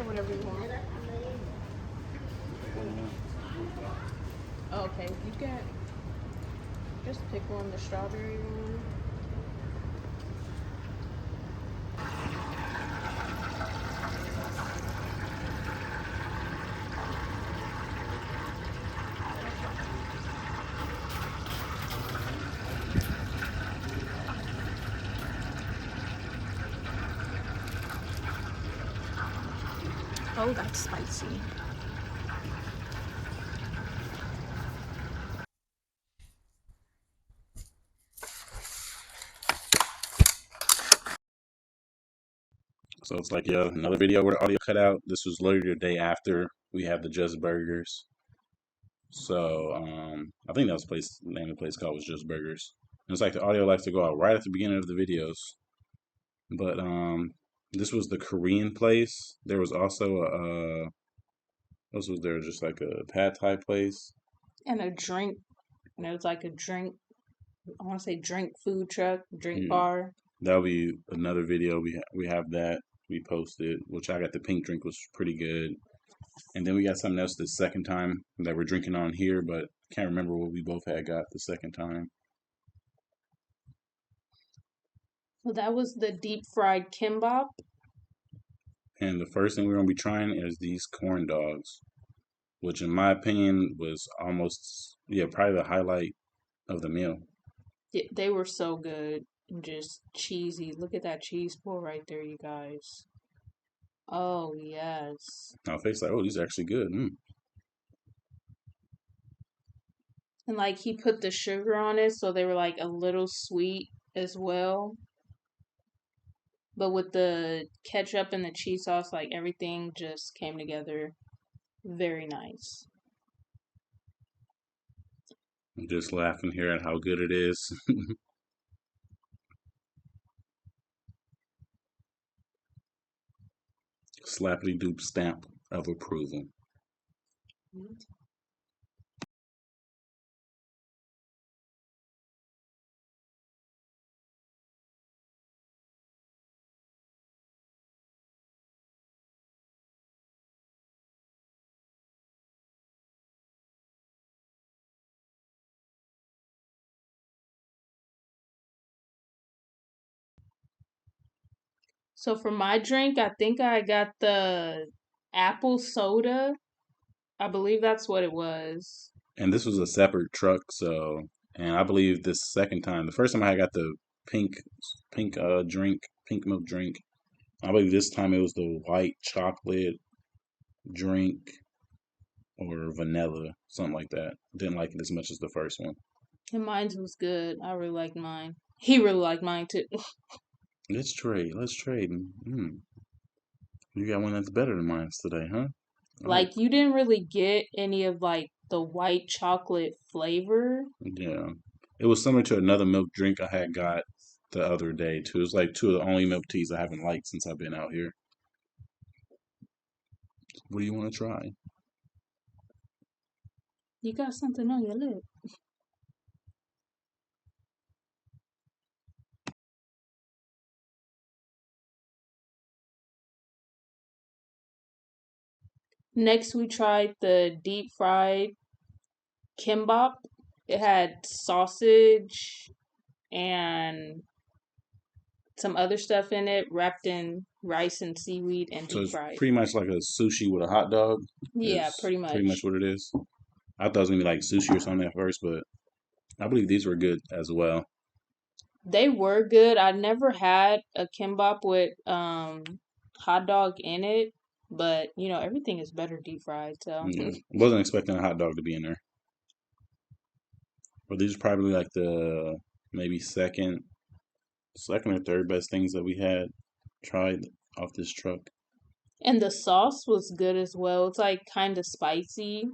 or whatever you want. Oh, okay, you can just pick one, the strawberry one. Oh, that's spicy. So it's like, yeah, another video where the audio cut out. This was literally the day after we had the Just Burgers. So I think that was the name of the place called was Just Burgers. And it's like the audio likes to go out right at the beginning of the videos. But this was the Korean place. There was also what was there? Just like a pad thai place. And a drink. And it was like a drink, I want to say drink food truck, drink Mm. bar. That'll be another video. We have that we posted, which I got the pink drink was pretty good. And then we got something else the second time that we're drinking on here, but can't remember what we both had got the second time. So that was the deep fried kimbap. And the first thing we're gonna be trying is these corn dogs, which in my opinion was almost probably the highlight of the meal. Yeah, they were so good and just cheesy. Look at that cheese pull right there, you guys. Oh, yes. My face like, oh, these are actually good. And like he put the sugar on it, so they were like a little sweet as well. But with the ketchup and the cheese sauce, like everything just came together very nice. I'm just laughing here at how good it is. Slappity doop stamp of approval. So for my drink, I think I got the apple soda. I believe that's what it was. And this was a separate truck, so and I believe this second time, the first time I got the pink pink milk drink. I believe this time it was the white chocolate drink or vanilla, something like that. Didn't like it as much as the first one. And mine was good. I really liked mine. He really liked mine too. Let's trade. Let's trade. You got one that's better than mine today, huh? Oh, Like you didn't really get any of like the white chocolate flavor. yeah. It was similar to another milk drink I had got the other day too. It was like two of the only milk teas I haven't liked since I've been out here. What do you want to try? You got something on your lip. Next, we tried the deep fried kimbap. It had sausage and some other stuff in it, wrapped in rice and seaweed and So deep it's fried. pretty much like a sushi with a hot dog. Yeah, Is pretty pretty much much. what it is. I thought it was gonna be like sushi or something at first, but I believe these were good as well. They were good. I never had a kimbap with hot dog in it, but you know, everything is better deep fried, so Yeah, wasn't expecting a hot dog to be in there. But these are probably like the maybe second or third best things that we had tried off this truck. and the sauce was good as well. It's like kind of spicy.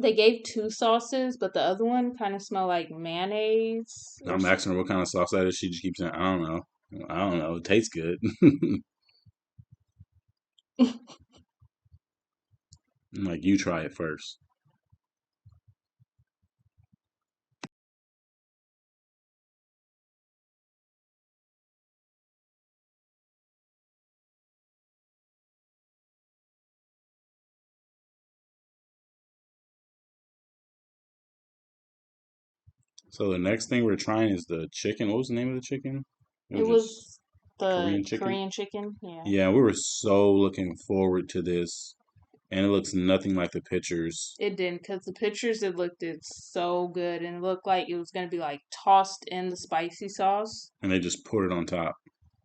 They gave two sauces, but the other one kind of smelled like mayonnaise or I'm asking her what kind of sauce that is. She just keeps saying, I don't know. I don't know. It tastes good. I'm like, you try it first. So the next thing we're trying is the chicken. What was the name of the chicken? It It was just was the Korean chicken. Korean chicken. Yeah. Yeah, we were so looking forward to this, and it looks nothing like the pictures. It didn't, because the pictures it looked it so good, and it looked like it was gonna be like tossed in the spicy sauce. And they just poured it on top.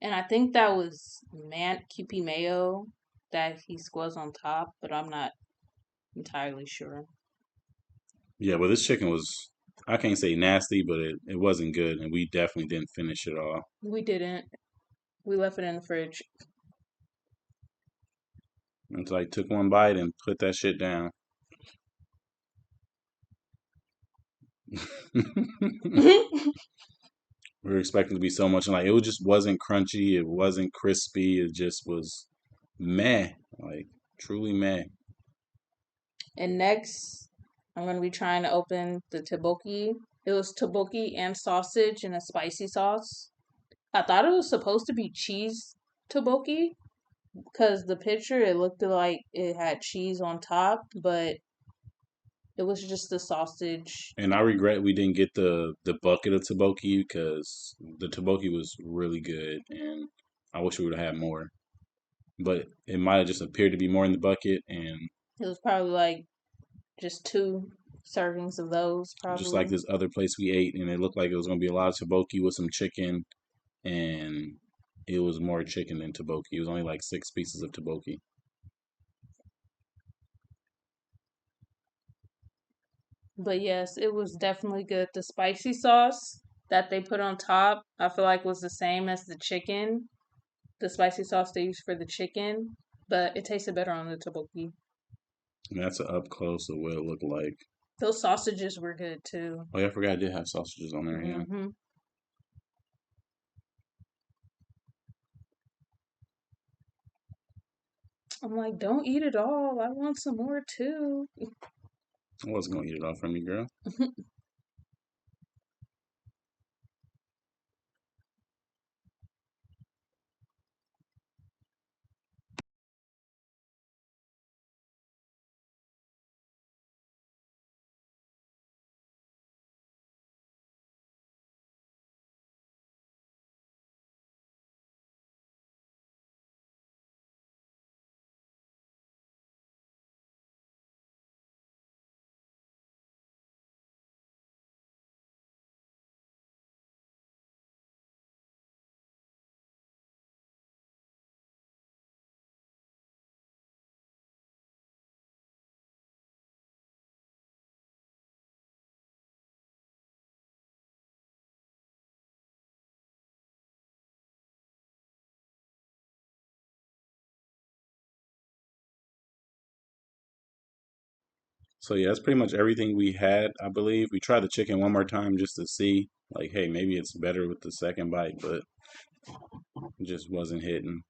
And I think that was Kewpie mayo that he squares on top, but I'm not entirely sure. Yeah, but this chicken was, I can't say nasty, but it wasn't good, and we definitely didn't finish it all. We didn't. We left it in the fridge. Until I took one bite and put that shit down. We were expecting to be so much, and like it just wasn't crunchy, it wasn't crispy, it just was meh, like truly meh. And next, I'm gonna be trying to open the tteokbokki. It was tteokbokki and sausage in a spicy sauce. I thought it was supposed to be cheese tteokbokki because the picture it looked like it had cheese on top, but it was just the sausage. And I regret we didn't get the bucket of tteokbokki because the tteokbokki was really good, and I wish we would have had more. But it might have just appeared to be more in the bucket, and It was probably like just 2 servings of those, just like probably. this other place we ate, and it looked like it was gonna be a lot of tteokbokki with some chicken, and it was more chicken than tteokbokki. It was only like 6 pieces of tteokbokki. But yes, it was definitely good. The spicy sauce that they put on top, I feel like was the same as the chicken, the spicy sauce they used for the chicken, but it tasted better on the tteokbokki. And that's an up close of what it looked like. Those sausages were good too. Oh yeah, I forgot I did have sausages on there. Yeah. Hmm. I'm like, don't eat it all. I want some more too. I wasn't gonna eat it all from you, girl. So yeah, that's pretty much everything we had. I believe we tried the chicken one more time just to see, like, hey, maybe it's better with the second bite, but it just wasn't hitting.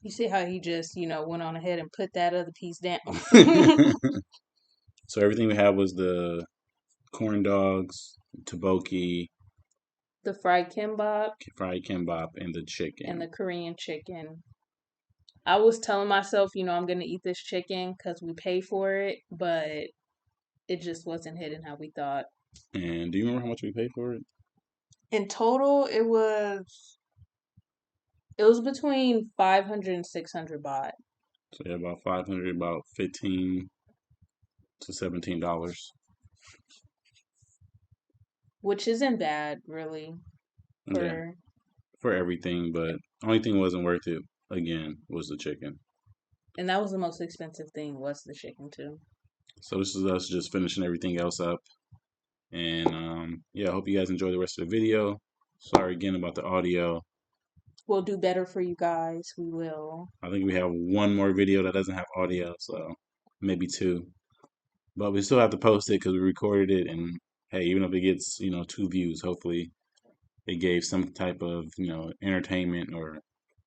You see how he just, went on ahead and put that other piece down. So everything we had was the corn dogs, tteokbokki, The fried kimbap fried kimbap, and the and chicken. the Korean chicken. I was telling myself, I'm gonna eat this chicken because we pay for it, but it just wasn't hitting how we thought. And do you remember how much we paid for it? In total, it was between 500 and 600 baht, So yeah, about 500, about $15 to $17. which isn't bad really Yeah, for for everything, but only thing wasn't worth it again was the chicken. and that was the most expensive thing was the chicken too. So this is us just finishing everything else up. And yeah, I hope you guys enjoy the rest of the video. Sorry again about the audio. We'll do better for you guys. We will. I think we have one more video that doesn't have audio, so maybe two. But we still have to post it because we recorded it. And hey, even if it gets 2 views, hopefully it gave some type of entertainment or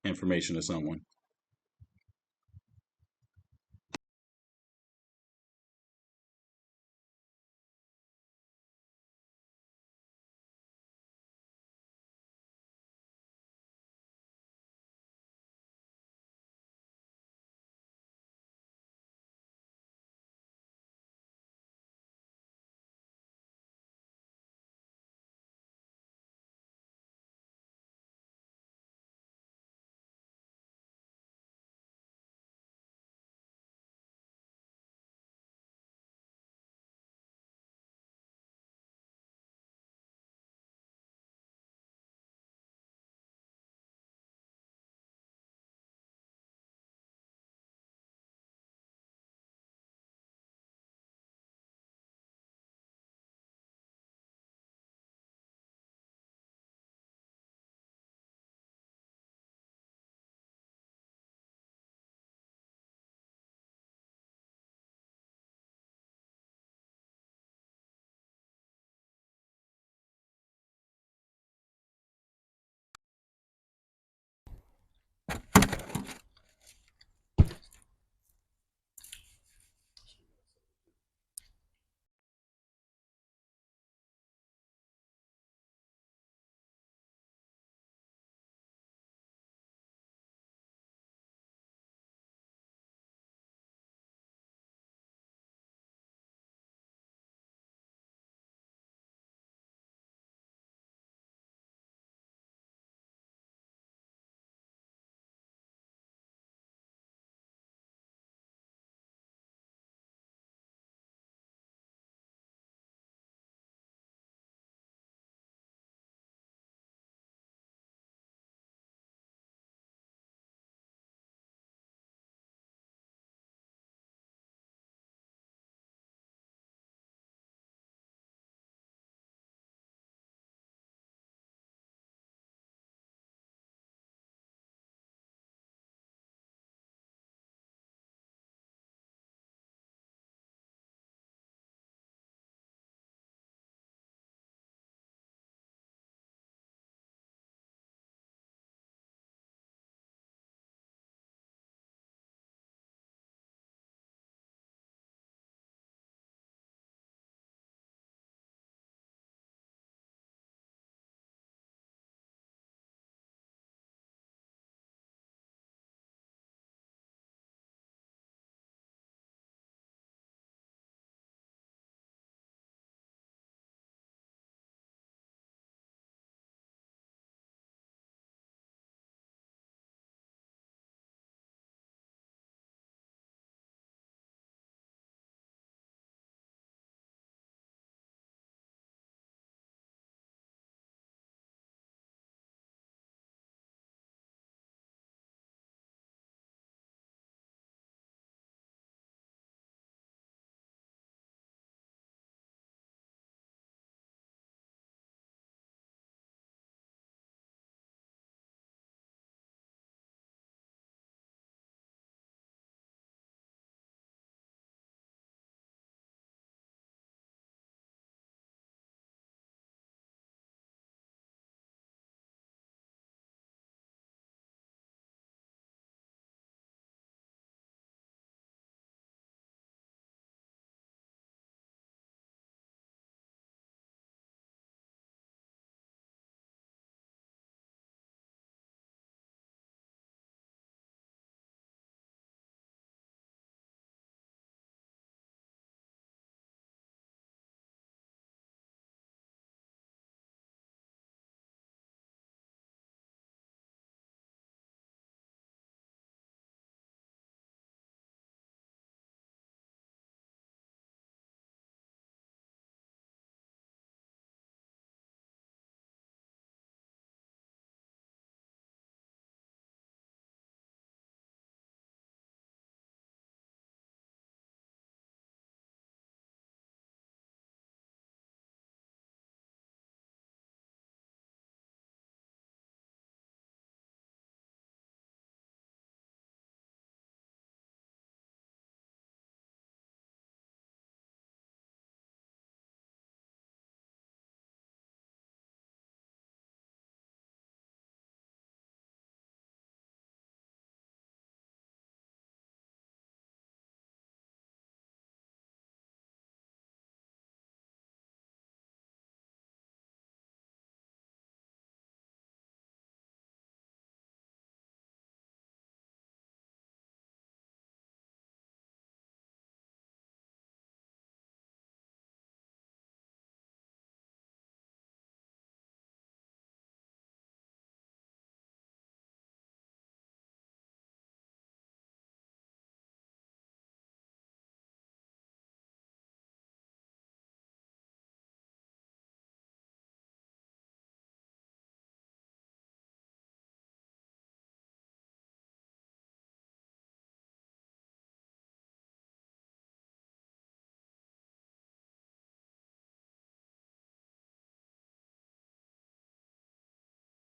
information to someone.